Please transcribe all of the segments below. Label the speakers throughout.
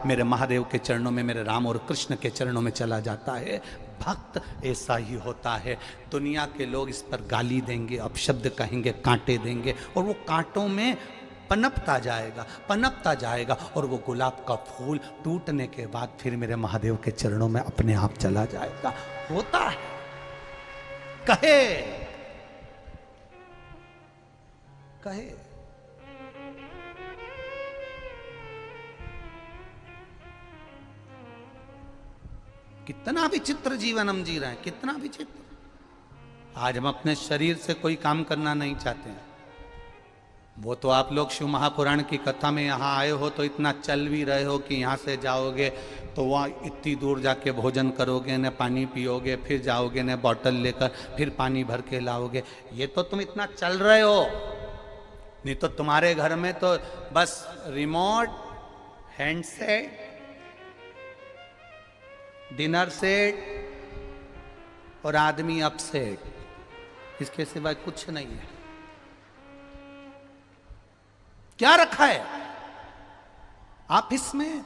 Speaker 1: मेरे महादेव के चरणों में, मेरे राम और कृष्ण के चरणों में चला जाता है। भक्त ऐसा ही होता है। दुनिया के लोग इस पर गाली देंगे, अपशब्द कहेंगे, कांटे देंगे, और वो कांटों में पनपता जाएगा, पनपता जाएगा, और वो गुलाब का फूल टूटने के बाद फिर मेरे महादेव के चरणों में अपने आप चला जाएगा। होता है। कहे कहे कितना विचित्र जीवन हम जी रहे हैं, कितना विचित्र। आज हम अपने शरीर से कोई काम करना नहीं चाहते हैं। वो तो आप लोग शिव महापुराण की कथा में यहाँ आए हो तो इतना चल भी रहे हो कि यहाँ से जाओगे तो वहाँ इतनी दूर जाके भोजन करोगे, न पानी पियोगे, फिर जाओगे न बॉटल लेकर, फिर पानी भर के लाओगे। ये तो तुम इतना चल रहे हो, नहीं तो तुम्हारे घर में तो बस रिमोट, हैंडसेट, डिनर सेट और आदमी अपसेट, इसके सिवाय कुछ नहीं है। क्या रखा है? आप इसमें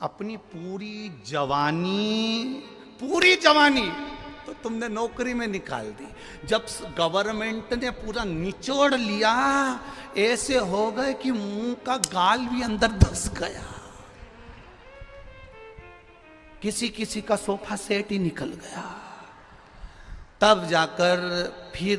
Speaker 1: अपनी पूरी जवानी तो तुमने नौकरी में निकाल दी। जब गवर्नमेंट ने पूरा निचोड़ लिया, ऐसे हो गए कि मुंह का गाल भी अंदर धंस गया। किसी किसी का सोफा सेट ही निकल गया। तब जाकर फिर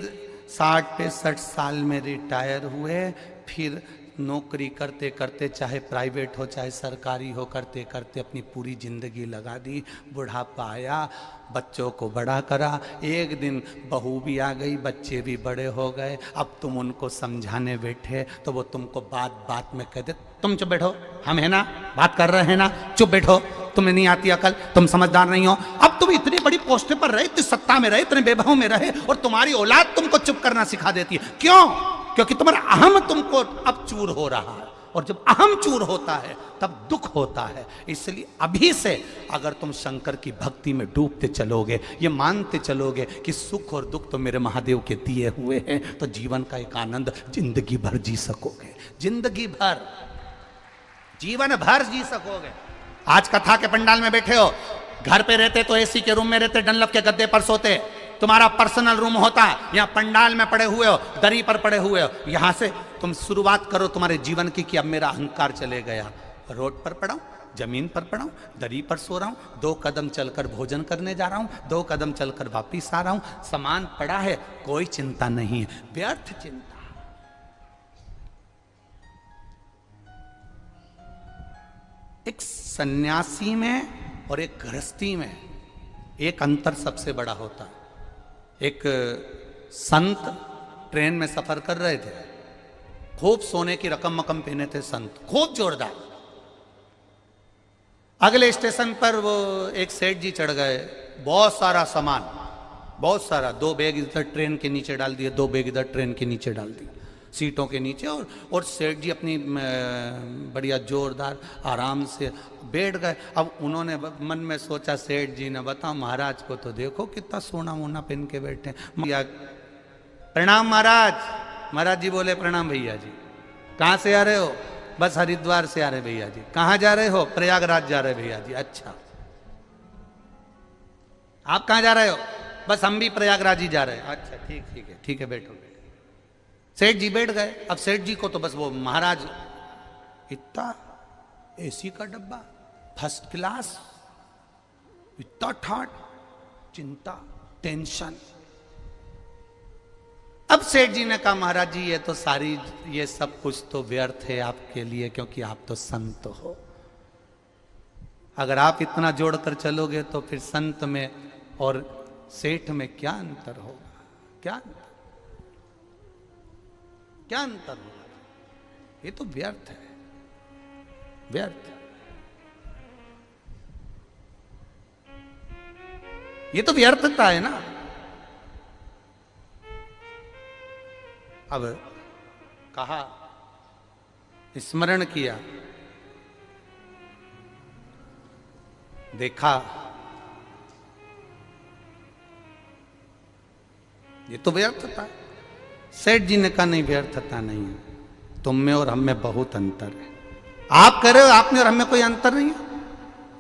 Speaker 1: 60-65 साल में रिटायर हुए, फिर नौकरी करते करते, चाहे प्राइवेट हो चाहे सरकारी हो, करते करते अपनी पूरी जिंदगी लगा दी। बुढ़ापा आया, बच्चों को बड़ा करा, एक दिन बहू भी आ गई, बच्चे भी बड़े हो गए। अब तुम उनको समझाने बैठे तो वो तुमको बात बात में कह दे, तुम चुप बैठो, हम है ना, बात कर रहे हैं ना, चुप बैठो, तुम्हें नहीं आती अकल, तुम समझदार नहीं हो। अब तुम इतनी बड़ी पोस्ट पर रहे, इतनी सत्ता में रहे, इतने वैभव में रहे, और तुम्हारी औलाद तुमको चुप करना सिखा देती है। क्यों? क्योंकि तुम्हारा अहम तुमको अब चूर हो रहा है, और जब अहम चूर होता है तब दुख होता है। इसलिए अभी से अगर तुम शंकर की भक्ति में डूबते चलोगे, ये मानते चलोगे कि सुख और दुख तो मेरे महादेव के दिए हुए हैं, तो जीवन का एक आनंद जिंदगी भर जी सकोगे, जिंदगी भर, जीवन भर जी सकोगे। आज कथा के पंडाल में बैठे हो, घर पे रहते तो एसी के रूम में रहते, डनलप के गद्दे पर सोते, तुम्हारा पर्सनल रूम होता, यहाँ पंडाल में पड़े हुए हो, दरी पर पड़े हुए हो। यहां से तुम शुरुआत करो तुम्हारे जीवन की कि अब मेरा अहंकार चले गया, रोड पर पड़ा हूं, जमीन पर पड़ा हूं, दरी पर सो रहा हूं, 2 कदम चलकर भोजन करने जा रहा हूं, 2 कदम चलकर वापिस आ रहा हूं, सामान पड़ा है, कोई चिंता नहीं है, व्यर्थ चिंता। एक सन्यासी में और एक गृहस्थी में एक अंतर सबसे बड़ा होता है। एक संत ट्रेन में सफर कर रहे थे, खूब सोने की रकम मकम पहने थे संत, खूब जोरदार। अगले स्टेशन पर वो एक सेठ जी चढ़ गए, बहुत सारा सामान, बहुत सारा, 2 बैग इधर ट्रेन के नीचे डाल दिए, 2 बैग इधर ट्रेन के नीचे डाल दिए, सीटों के नीचे, और सेठ जी अपनी बढ़िया जोरदार आराम से बैठ गए। अब उन्होंने मन में सोचा, सेठ जी ने, बताओ महाराज को तो देखो कितना सोना वोना पहन के बैठे। प्रणाम महाराज। महाराज जी बोले, प्रणाम भैया जी। कहाँ से आ रहे हो? बस हरिद्वार से आ रहे भैया जी। कहाँ जा रहे हो? प्रयागराज जा रहे भैया जी। अच्छा, आप कहाँ जा रहे हो? बस हम भी प्रयागराज ही जा रहे हैं। अच्छा, ठीक है, बैठो। सेठ जी बैठ गए। अब सेठ जी को तो बस वो महाराज, इतना एसी का डब्बा, फर्स्ट क्लास, इतना ठाट, चिंता, टेंशन। अब सेठ जी ने कहा, महाराज जी ये सब कुछ तो व्यर्थ है आपके लिए, क्योंकि आप तो संत हो। अगर आप इतना जोड़कर चलोगे तो फिर संत में और सेठ में क्या अंतर होगा? क्या अंतर होगा? ये तो व्यर्थ है, व्यर्थ। ये तो व्यर्थता है ना। अब कहा, स्मरण किया, देखा, ये तो व्यर्थता है। सेठ जी ने कहा, नहीं, व्यर्थता नहीं है, तुम में और हम में बहुत अंतर है। आप कह रहे हो आप में और हमें कोई अंतर नहीं है?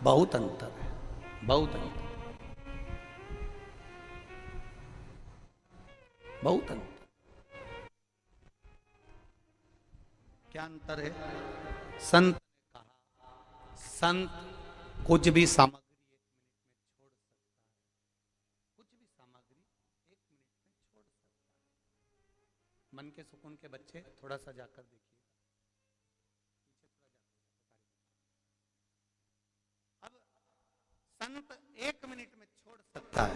Speaker 1: बहुत अंतर है, बहुत अंतर, बहुत अंतर। क्या अंतर है? संत ने कहा, संत कुछ भी सामग्री कुछ भी सामग्री 1 मिनट में छोड़ सकता है। मन के सुकून के बच्चे थोड़ा सा जाकर देखिए, अब संत 1 मिनट में छोड़ सकता है,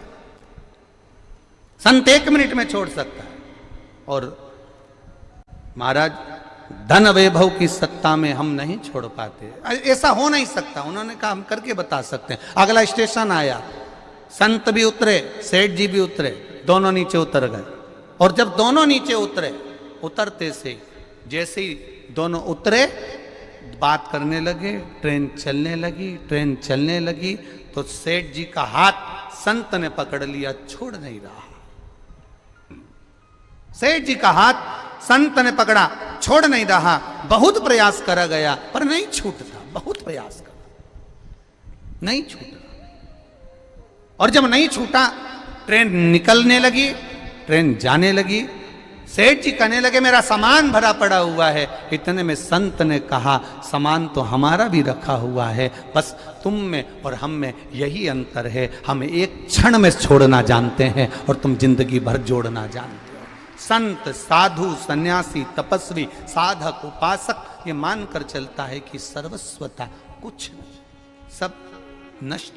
Speaker 1: संत 1 मिनट में छोड़ सकता है। और महाराज धन वैभव की सत्ता में हम नहीं छोड़ पाते, ऐसा हो नहीं सकता। उन्होंने कहा हम करके बता सकते हैं। अगला स्टेशन आया, संत भी उतरे, सेठ जी भी उतरे, दोनों नीचे उतर गए। और जब दोनों नीचे उतरे, उतरते से जैसे ही दोनों उतरे बात करने लगे, ट्रेन चलने लगी, ट्रेन चलने लगी, तो सेठ जी का हाथ संत ने पकड़ लिया, छोड़ नहीं रहा। सेठ जी का हाथ संत ने पकड़ा, छोड़ नहीं रहा। बहुत प्रयास करा गया पर नहीं छूटता, बहुत प्रयास करा, नहीं छूटा। और जब नहीं छूटा, ट्रेन निकलने लगी, ट्रेन जाने लगी। सेठ जी कहने लगे मेरा सामान भरा पड़ा हुआ है। इतने में संत ने कहा सामान तो हमारा भी रखा हुआ है, बस तुम में और हम में यही अंतर है, हम एक क्षण में छोड़ना जानते हैं और तुम जिंदगी भर जोड़ना जानते हो। संत, साधु, सन्यासी, तपस्वी, साधक, उपासक ये मानकर चलता है कि सर्वस्वता कुछ नहीं, सब नष्ट।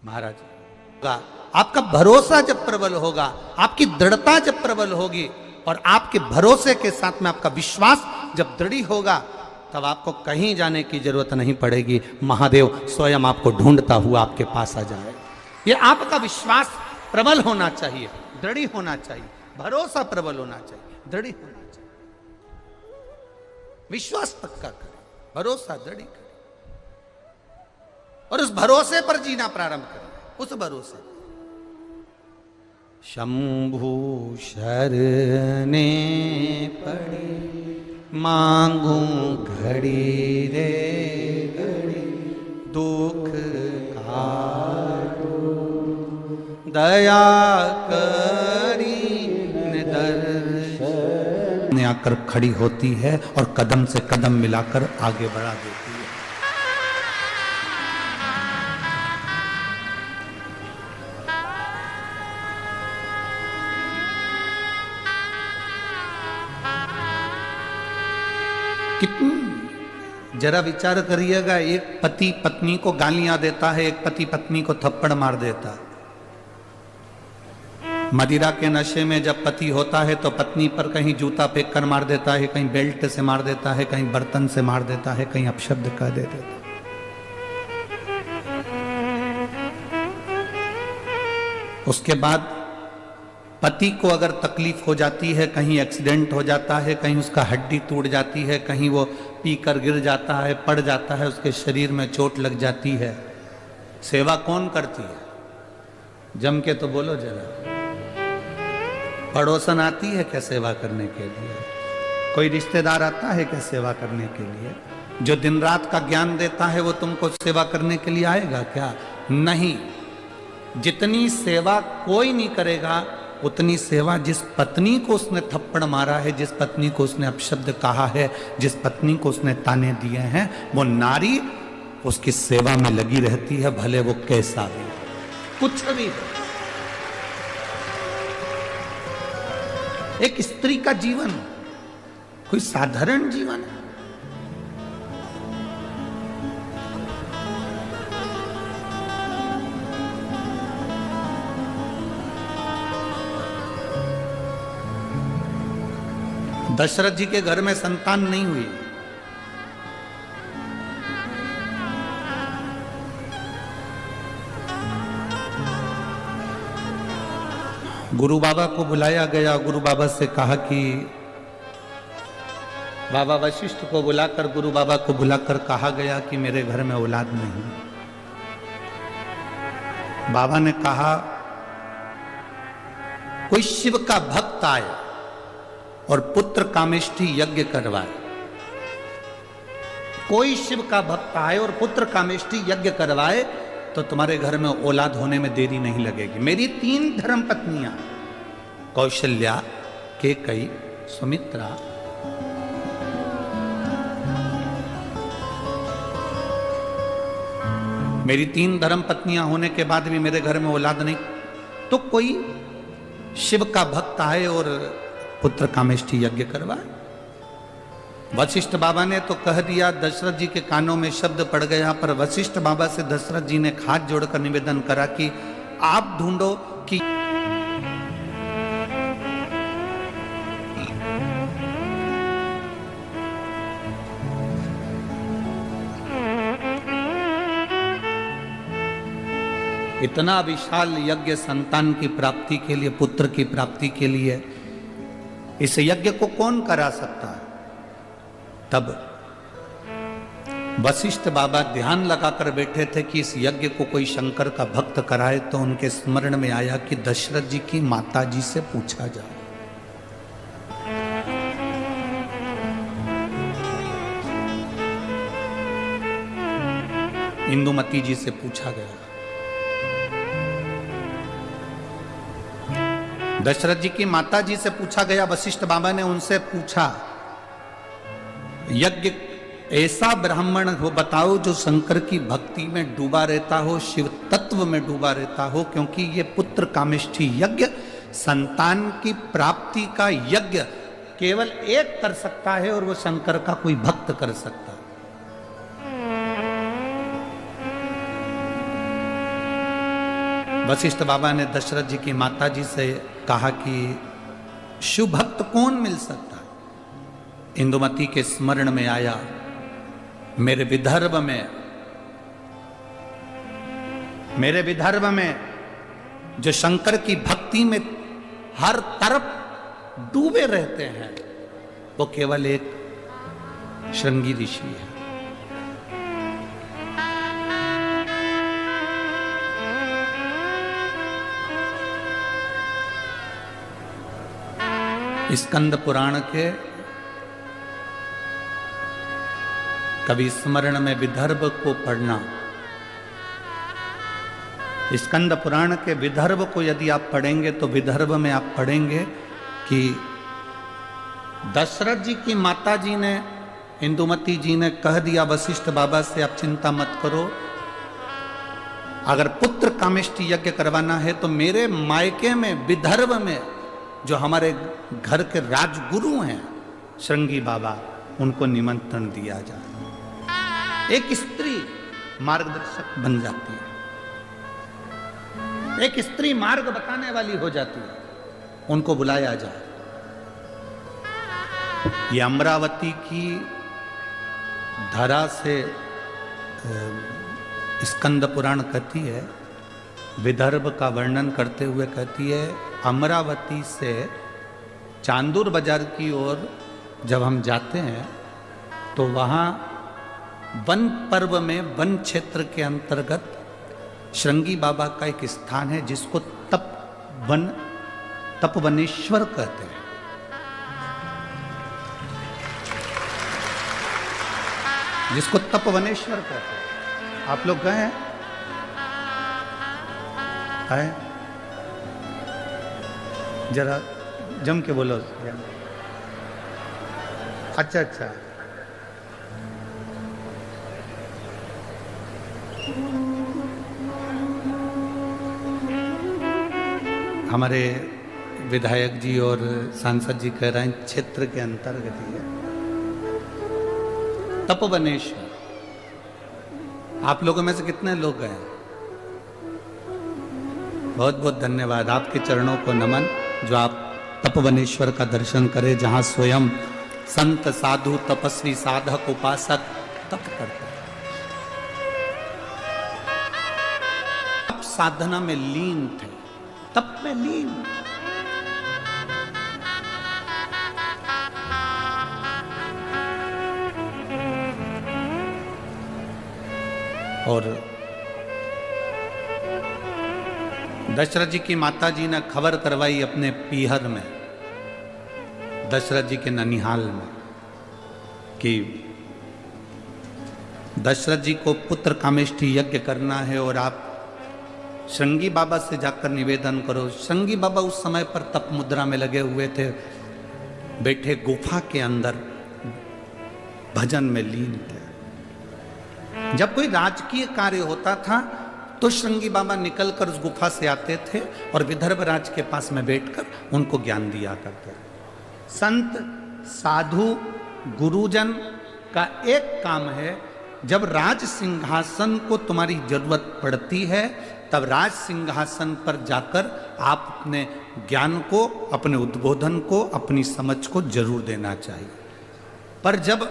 Speaker 1: महाराज आपका भरोसा जब प्रबल होगा, आपकी दृढ़ता जब प्रबल होगी और आपके भरोसे के साथ में आपका विश्वास जब दृढ़ होगा, तब आपको कहीं जाने की जरूरत नहीं पड़ेगी। महादेव स्वयं आपको ढूंढता हुआ आपके पास आ जाए। ये आपका विश्वास प्रबल होना चाहिए, दृढ़ होना चाहिए, भरोसा प्रबल होना चाहिए, दृढ़ होना चाहिए। विश्वास पक्का करें, भरोसा दृढ़ करें और उस भरोसे पर जीना प्रारंभ करें, उस भरोसे। शंभु शरणे पड़ी मांगू घड़ी रे घड़ी, दुख काटो दया करी निदर्शन। आकर खड़ी होती है और कदम से कदम मिलाकर आगे बढ़ा देती है। कितनी जरा विचार करिएगा, एक पति पत्नी को गालियां देता है, एक पति पत्नी को थप्पड़ मार देता है। मदिरा के नशे में जब पति होता है तो पत्नी पर कहीं जूता फेंक कर मार देता है, कहीं बेल्ट से मार देता है, कहीं बर्तन से मार देता है, कहीं अपशब्द कह देता है। उसके बाद पति को अगर तकलीफ हो जाती है, कहीं एक्सीडेंट हो जाता है, कहीं उसका हड्डी टूट जाती है, कहीं वो पीकर गिर जाता है, पड़ जाता है, उसके शरीर में चोट लग जाती है, सेवा कौन करती है? जम के तो बोलो जरा। पड़ोसन आती है क्या सेवा करने के लिए? कोई रिश्तेदार आता है क्या सेवा करने के लिए? जो दिन रात का ज्ञान देता है वो तुमको सेवा करने के लिए आएगा क्या? नहीं। जितनी सेवा कोई नहीं करेगा, उतनी सेवा जिस पत्नी को उसने थप्पड़ मारा है, जिस पत्नी को उसने अपशब्द कहा है, जिस पत्नी को उसने ताने दिए हैं, वो नारी उसकी सेवा में लगी रहती है, भले वो कैसा भी कुछ भी। एक स्त्री का जीवन कोई साधारण जीवन है? दशरथ जी के घर में संतान नहीं हुई। गुरु बाबा को बुलाया गया। गुरु बाबा से कहा कि बाबा वशिष्ठ को बुलाकर, गुरु बाबा को बुलाकर कहा गया कि मेरे घर में औलाद नहीं। बाबा ने कहा कोई शिव का भक्त आए और पुत्र कामेष्ठी यज्ञ करवाए। कोई शिव का भक्त आए और पुत्र कामेष्ठी यज्ञ करवाए तो तुम्हारे घर में औलाद होने में देरी नहीं लगेगी। मेरी 3 धर्म पत्नियां, कौशल्या, केकई, सुमित्रा, मेरी 3 धर्म पत्नियां होने के बाद भी मेरे घर में औलाद नहीं, तो कोई शिव का भक्त आए और पुत्र कामेष्ठी यज्ञ करवाए। वशिष्ठ बाबा ने तो कह दिया, दशरथ जी के कानों में शब्द पड़ गया, पर वशिष्ठ बाबा से दशरथ जी ने हाथ जोड़कर निवेदन करा कि आप ढूंढो कि इतना विशाल यज्ञ संतान की प्राप्ति के लिए, पुत्र की प्राप्ति के लिए, इस यज्ञ को कौन करा सकता है? तब वशिष्ठ बाबा ध्यान लगाकर बैठे थे कि इस यज्ञ को कोई शंकर का भक्त कराए, तो उनके स्मरण में आया कि दशरथ जी की माता जी से पूछा जाए। इंदुमती जी से पूछा गया। दशरथ जी की माता जी से पूछा गया। वशिष्ठ बाबा ने उनसे पूछा, यज्ञ ऐसा ब्राह्मण हो बताओ जो शंकर की भक्ति में डूबा रहता हो, शिव तत्व में डूबा रहता हो, क्योंकि ये पुत्र कामेष्ठी यज्ञ, संतान की प्राप्ति का यज्ञ केवल एक कर सकता है और वो शंकर का कोई भक्त कर सकता है। वशिष्ठ बाबा ने दशरथ जी की माता जी से कहा कि शिव भक्त कौन मिल सकता है? इंदुमती के स्मरण में आया, मेरे विदर्भ में जो शंकर की भक्ति में हर तरफ डूबे रहते हैं, वो केवल एक श्रृंगी ऋषि है। स्कंद पुराण के कभी स्मरण में विदर्भ को पढ़ना। स्कंद पुराण के विदर्भ को यदि आप पढ़ेंगे तो विदर्भ में आप पढ़ेंगे कि दशरथ जी की माता जी ने, इंदुमती जी ने कह दिया वशिष्ठ बाबा से, आप चिंता मत करो, अगर पुत्र कामेष्ठी यज्ञ करवाना है तो मेरे मायके में विदर्भ में जो हमारे घर के राजगुरु हैं श्रृंगी बाबा, उनको निमंत्रण दिया जाए। एक स्त्री मार्गदर्शक बन जाती है, एक स्त्री मार्ग बताने वाली हो जाती है, उनको बुलाया जाए। ये अमरावती की धरा से स्कंद पुराण कहती है, विदर्भ का वर्णन करते हुए कहती है, अमरावती से चांदूर बाजार की ओर जब हम जाते हैं तो वहाँ वन पर्व में, वन क्षेत्र के अंतर्गत श्रृंगी बाबा का एक स्थान है जिसको तपवनेश्वर कहते हैं। जिसको तपवनेश्वर कहते हैं। आप लोग गए हैं? जरा जम के बोलो। अच्छा अच्छा, हमारे विधायक जी और सांसद जी कह रहे हैं क्षेत्र के अंतर्गत ही है तपवनेश्वर। आप लोगों में से कितने लोग गए? बहुत बहुत धन्यवाद, आपके चरणों को नमन जो आप तपवनेश्वर का दर्शन करें, जहां स्वयं संत साधु तपस्वी साधक उपासक तप करते हैं, तप साधना में लीन थे, तप में लीन। और दशरथ जी की माता जी ने खबर करवाई अपने पीहर में। दशरथ जी के ननिहाल में कि दशरथ जी को पुत्र कामेष्टि यज्ञ करना है और आप श्रृंगी बाबा से जाकर निवेदन करो। श्रृंगी बाबा उस समय पर तप मुद्रा में लगे हुए थे, बैठे गुफा के अंदर भजन में लीन थे। जब कोई राजकीय कार्य होता था तो श्रृंगी बाबा निकलकर उस गुफा से आते थे और विदर्भ राज के पास में बैठकर उनको ज्ञान दिया करते थे। संत साधु गुरुजन का एक काम है, जब राज सिंहासन को तुम्हारी जरूरत पड़ती है तब राज सिंहासन पर जाकर आप अपने ज्ञान को, अपने उद्बोधन को, अपनी समझ को जरूर देना चाहिए। पर जब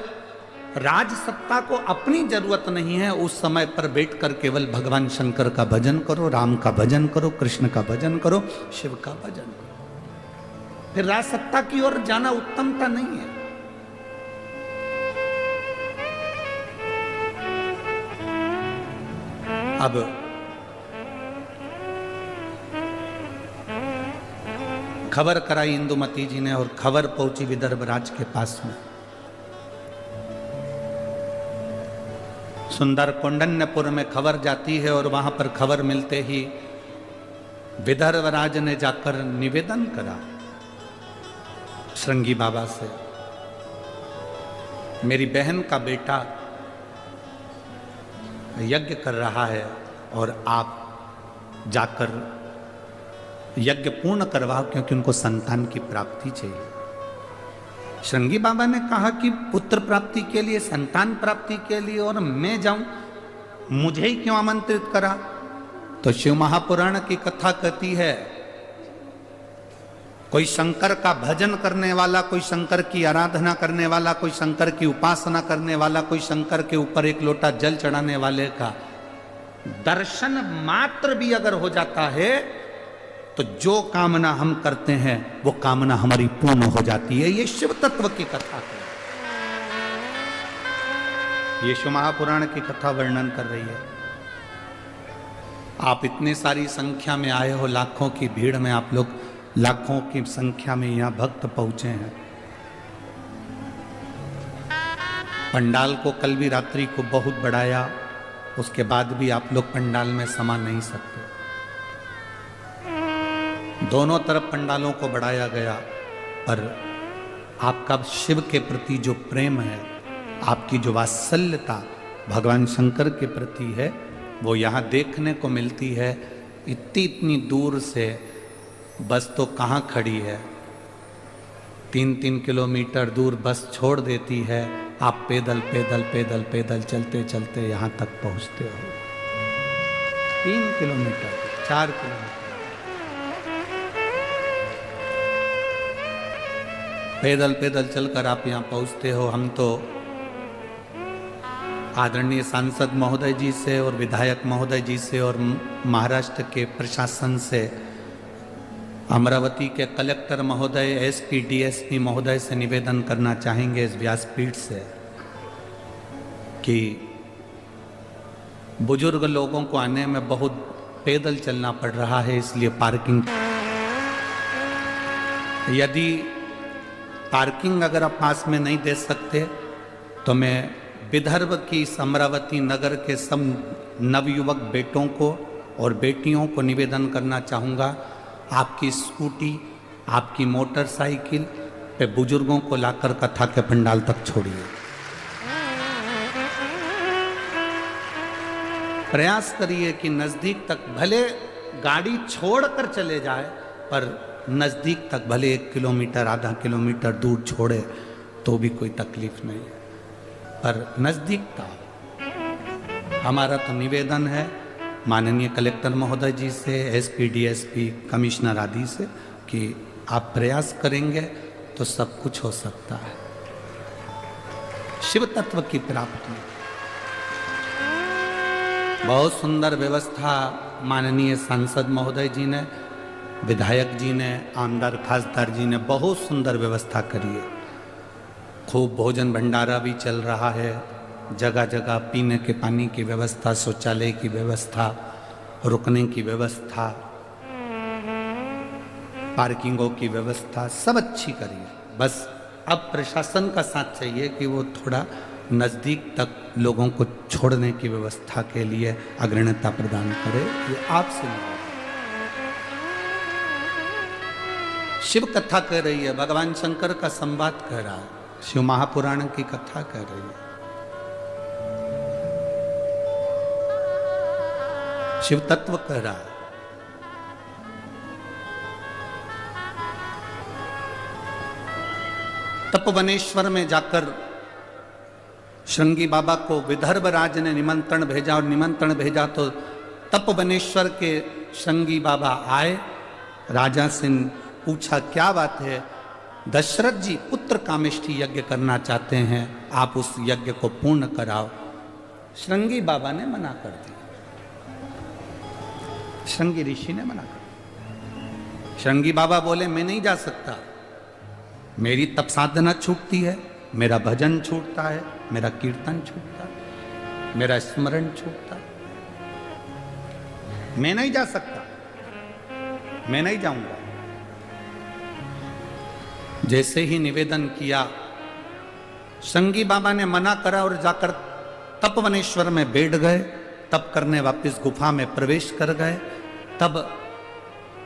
Speaker 1: राज सत्ता को अपनी जरूरत नहीं है, उस समय पर बैठकर केवल भगवान शंकर का भजन करो, राम का भजन करो, कृष्ण का भजन करो, शिव का भजन करो। फिर राज सत्ता की ओर जाना उत्तमता नहीं है। अब खबर कराई इंदुमती जी ने और खबर पहुंची विदर्भ राज के पास में। सुंदर कौंडन्यपुर में खबर जाती है और वहां पर खबर मिलते ही विदर्भ राज ने जाकर निवेदन करा श्रृंगी बाबा से, मेरी बहन का बेटा यज्ञ कर रहा है और आप जाकर यज्ञ पूर्ण करवाओ, क्योंकि उनको संतान की प्राप्ति चाहिए। श्रृंगी बाबा ने कहा कि पुत्र प्राप्ति के लिए, संतान प्राप्ति के लिए और मैं जाऊं, मुझे ही क्यों आमंत्रित करा? तो शिव महापुराण की कथा कहती है, कोई शंकर का भजन करने वाला, कोई शंकर की आराधना करने वाला, कोई शंकर की उपासना करने वाला, कोई शंकर के ऊपर एक लोटा जल चढ़ाने वाले का दर्शन मात्र भी अगर हो जाता है तो जो कामना हम करते हैं वो कामना हमारी पूर्ण हो जाती है। ये शिव तत्व की कथा है, ये शिव महापुराण की कथा वर्णन कर रही है। आप इतने सारी संख्या में आए हो, लाखों की भीड़ में आप लोग लाखों की संख्या में यहां भक्त पहुंचे हैं। पंडाल को कल भी रात्रि को बहुत बढ़ाया, उसके बाद भी आप लोग पंडाल में समा नहीं सकते। दोनों तरफ पंडालों को बढ़ाया गया, पर आपका शिव के प्रति जो प्रेम है, आपकी जो वात्सल्यता भगवान शंकर के प्रति है, वो यहाँ देखने को मिलती है। इतनी दूर से बस तो कहाँ खड़ी है, 3-3 किलोमीटर दूर बस छोड़ देती है, आप पैदल पैदल पैदल पैदल चलते चलते यहाँ तक पहुँचते हो। 3 किलोमीटर 4 किलोमीटर पैदल पैदल चलकर आप यहाँ पहुँचते हो। हम तो आदरणीय सांसद महोदय जी से और विधायक महोदय जी से और महाराष्ट्र के प्रशासन से, अमरावती के कलेक्टर महोदय, एसपी डीएसपी महोदय से निवेदन करना चाहेंगे इस व्यासपीठ से कि बुजुर्ग लोगों को आने में बहुत पैदल चलना पड़ रहा है, इसलिए पार्किंग, यदि पार्किंग अगर आप पास में नहीं दे सकते तो मैं विदर्भ की इस अमरावती नगर के सब नवयुवक बेटों को और बेटियों को निवेदन करना चाहूँगा, आपकी स्कूटी, आपकी मोटरसाइकिल पे बुजुर्गों को लाकर कथा के पंडाल तक छोड़िए। प्रयास करिए कि नज़दीक तक, भले गाड़ी छोड़कर चले जाए, पर नज़दीक तक भले 1 किलोमीटर आधा किलोमीटर दूर छोड़े तो भी कोई तकलीफ नहीं है, पर नज़दीक का हमारा तो निवेदन है माननीय कलेक्टर महोदय जी से, एसपी डीएसपी कमिश्नर आदि से कि आप प्रयास करेंगे तो सब कुछ हो सकता है। शिव तत्व की प्राप्ति, बहुत सुंदर व्यवस्था माननीय सांसद महोदय जी ने, विधायक जी ने, आमदार खासदार जी ने बहुत सुंदर व्यवस्था करी है। खूब भोजन भंडारा भी चल रहा है, जगह जगह पीने के पानी की व्यवस्था, शौचालय की व्यवस्था, रुकने की व्यवस्था, पार्किंगों की व्यवस्था सब अच्छी करी है। बस अब प्रशासन का साथ चाहिए कि वो थोड़ा नज़दीक तक लोगों को छोड़ने की व्यवस्था के लिए अग्रणता प्रदान करे। ये आपसे निवेदन। शिव कथा कह रही है, भगवान शंकर का संवाद कह रहा है, शिव महापुराण की कथा कह रही है, शिव तत्व कह रहा है। तपवनेश्वर में जाकर श्रृंगी बाबा को विदर्भ राज ने निमंत्रण भेजा, और निमंत्रण भेजा तो तपवनेश्वर के श्रृंगी बाबा आए। राजा से पूछा क्या बात है? दशरथ जी पुत्र कामेष्ठी यज्ञ करना चाहते हैं, आप उस यज्ञ को पूर्ण कराओ। श्रृंगी बाबा ने मना कर दिया, श्रृंगी ऋषि ने मना कर दिया। श्रृंगी बाबा बोले मैं नहीं जा सकता, मेरी तप साधना छूटती है, मेरा भजन छूटता है, मेरा कीर्तन छूटता है, मेरा स्मरण छूटता है, मैं नहीं जा सकता, मैं नहीं जाऊंगा। जैसे ही निवेदन किया, श्रृंगी बाबा ने मना करा और जाकर तपवनेश्वर में बैठ गए। तप करने वापस गुफा में प्रवेश कर गए। तब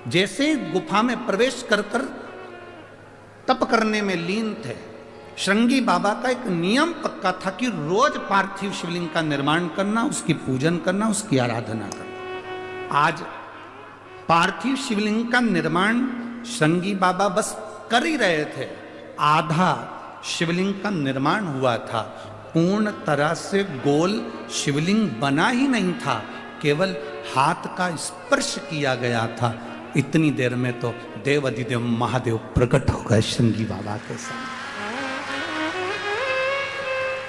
Speaker 1: जैसे गुफा में प्रवेश कर तप करने में लीन थे, श्रृंगी बाबा का एक नियम पक्का था कि रोज पार्थिव शिवलिंग का निर्माण करना, उसकी पूजन करना, उसकी आराधना करना। आज पार्थिव शिवलिंग का निर्माण श्रृंगी बाबा बस कर ही रहे थे, आधा शिवलिंग का निर्माण हुआ था, पूर्ण तरह से गोल शिवलिंग बना ही नहीं था, केवल हाथ का स्पर्श किया गया था। इतनी देर में तो देवाधिदेव महादेव प्रकट हो गए श्रृंगी बाबा के साथ।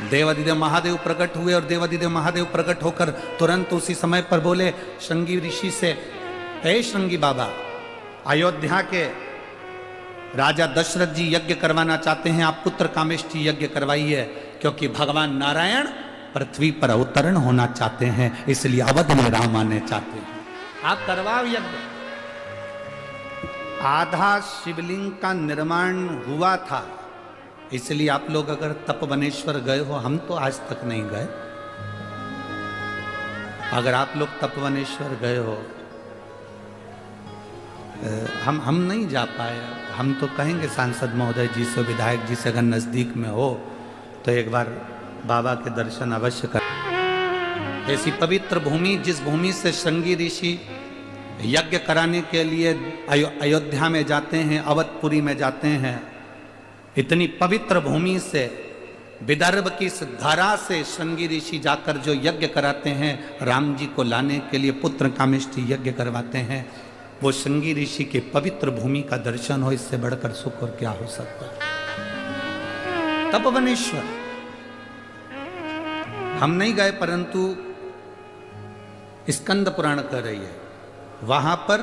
Speaker 1: देवाधिदेव महादेव प्रकट हुए और देवाधिदेव महादेव प्रकट होकर तुरंत उसी समय पर बोले श्रृंगी ऋषि से, हे श्रृंगी बाबा, अयोध्या के राजा दशरथ जी यज्ञ करवाना चाहते हैं, आप पुत्र कामेष्ठी यज्ञ करवाइए, क्योंकि भगवान नारायण पृथ्वी पर अवतरण होना चाहते हैं, इसलिए अवध में राम आने चाहते हैं, आप करवाओ यज्ञ। आधा शिवलिंग का निर्माण हुआ था, इसलिए आप लोग अगर तपवनेश्वर गए हो, हम तो आज तक नहीं गए, अगर आप लोग तपवनेश्वर गए हो, हम नहीं जा पाए, हम तो कहेंगे सांसद महोदय जी से, विधायक जी से, अगर नज़दीक में हो तो एक बार बाबा के दर्शन अवश्य कर। ऐसी पवित्र भूमि, जिस भूमि से श्रृंगी ऋषि यज्ञ कराने के लिए अयोध्या में जाते हैं, अवधपुरी में जाते हैं, इतनी पवित्र भूमि से, विदर्भ की इस धरा से श्रृंगी ऋषि जाकर जो यज्ञ कराते हैं, राम जी को लाने के लिए पुत्र कामेष्ठी यज्ञ करवाते हैं, वो श्रृंगी ऋषि के पवित्र भूमि का दर्शन हो, इससे बढ़कर सुख और क्या हो सकता है। तपवनेश्वर हम नहीं गए, परंतु स्कंद पुराण कह रही है, वहां पर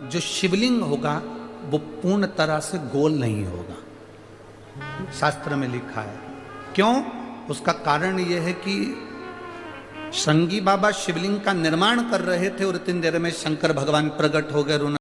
Speaker 1: जो शिवलिंग होगा वो पूर्ण तरह से गोल नहीं होगा, शास्त्र में लिखा है। क्यों? उसका कारण यह है कि श्रृंगी बाबा शिवलिंग का निर्माण कर रहे थे और इतनी देर में शंकर भगवान प्रकट हो गए।